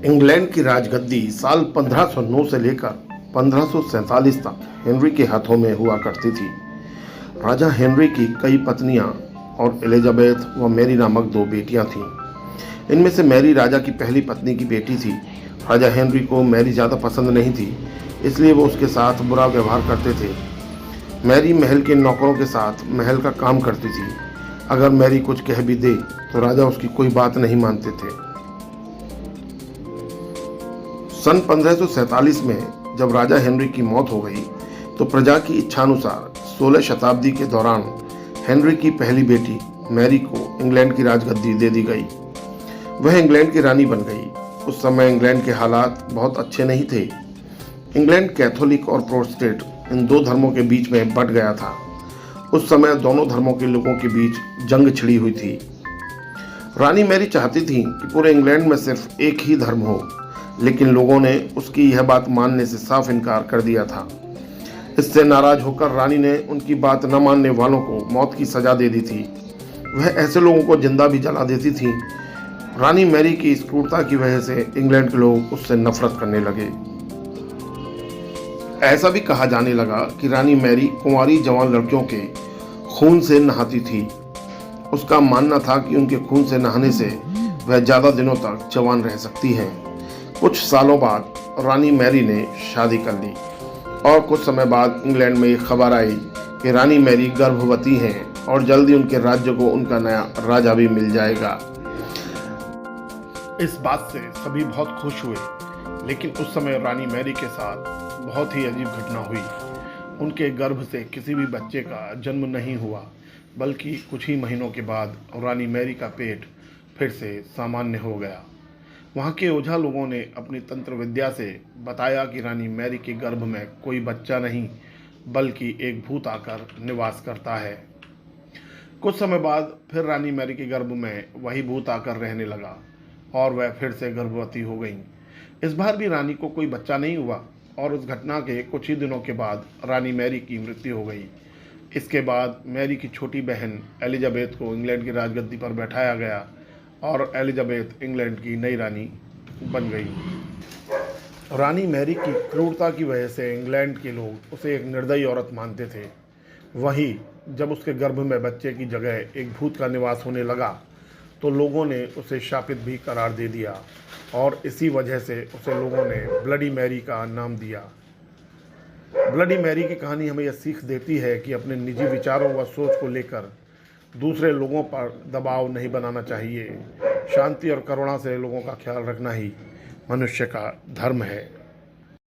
England की राजगद्दी साल 1509 से लेकर 1547 तक हेनरी के हाथों में हुआ करती थी। राजा हेनरी की कई पत्नियां और एलिजाबेथ व मैरी नामक दो बेटियां थीं। इनमें से मैरी राजा की पहली पत्नी की बेटी थी। राजा हेनरी को मैरी ज़्यादा पसंद नहीं थी, इसलिए वो उसके साथ बुरा व्यवहार करते थे। मैरी महल के नौकरों के साथ महल का काम करती थी। अगर मैरी कुछ कह भी दे तो राजा उसकी कोई बात नहीं मानते थे। सन 1547 में जब राजा हेनरी की मौत हो गई तो प्रजा की इच्छानुसार 16 शताब्दी के दौरान हेनरी की पहली बेटी मैरी को इंग्लैंड की राजगद्दी दे दी गई। वह इंग्लैंड की रानी बन गई। उस समय इंग्लैंड के हालात बहुत अच्छे नहीं थे। इंग्लैंड कैथोलिक और प्रोटेस्टेंट इन दो धर्मों के बीच में बंट गया था। उस समय दोनों धर्मों के लोगों के बीच जंग छिड़ी हुई थी। रानी मैरी चाहती थी कि पूरे इंग्लैंड में सिर्फ एक ही धर्म हो, लेकिन लोगों ने उसकी यह बात मानने से साफ इनकार कर दिया था। इससे नाराज होकर रानी ने उनकी बात न मानने वालों को मौत की सजा दे दी थी। वह ऐसे लोगों को जिंदा भी जला देती थी। रानी मैरी की इस क्रूरता की वजह से इंग्लैंड के लोग उससे नफरत करने लगे। ऐसा भी कहा जाने लगा कि रानी मैरी कुंवारी जवान लड़कियों के खून से नहाती थी। उसका मानना था कि उनके खून से नहाने से वह ज़्यादा दिनों तक जवान रह सकती हैं। कुछ सालों बाद रानी मैरी ने शादी कर ली और कुछ समय बाद इंग्लैंड में एक खबर आई कि रानी मैरी गर्भवती हैं और जल्दी उनके राज्य को उनका नया राजा भी मिल जाएगा। इस बात से सभी बहुत खुश हुए, लेकिन उस समय रानी मैरी के साथ बहुत ही अजीब घटना हुई। उनके गर्भ से किसी भी बच्चे का जन्म नहीं हुआ, बल्कि कुछ ही महीनों के बाद रानी मैरी का पेट फिर से सामान्य हो गया। वहाँ के ओझा लोगों ने अपनी तंत्र विद्या से बताया कि रानी मैरी के गर्भ में कोई बच्चा नहीं, बल्कि एक भूत आकर निवास करता है। कुछ समय बाद फिर रानी मैरी के गर्भ में वही भूत आकर रहने लगा और वह फिर से गर्भवती हो गई। इस बार भी रानी को कोई बच्चा नहीं हुआ और उस घटना के कुछ ही दिनों के बाद रानी मैरी की मृत्यु हो गई। इसके बाद मैरी की छोटी बहन एलिजाबेथ को इंग्लैंड की राजगद्दी पर बैठाया गया और एलिजाबेथ इंग्लैंड की नई रानी बन गई। रानी मैरी की क्रूरता की वजह से इंग्लैंड के लोग उसे एक निर्दयी औरत मानते थे। वहीं जब उसके गर्भ में बच्चे की जगह एक भूत का निवास होने लगा तो लोगों ने उसे शापित भी करार दे दिया और इसी वजह से उसे लोगों ने ब्लडी मैरी का नाम दिया। ब्लडी मैरी की कहानी हमें यह सीख देती है कि अपने निजी विचारों व सोच को लेकर दूसरे लोगों पर दबाव नहीं बनाना चाहिए। शांति और करुणा से लोगों का ख्याल रखना ही मनुष्य का धर्म है।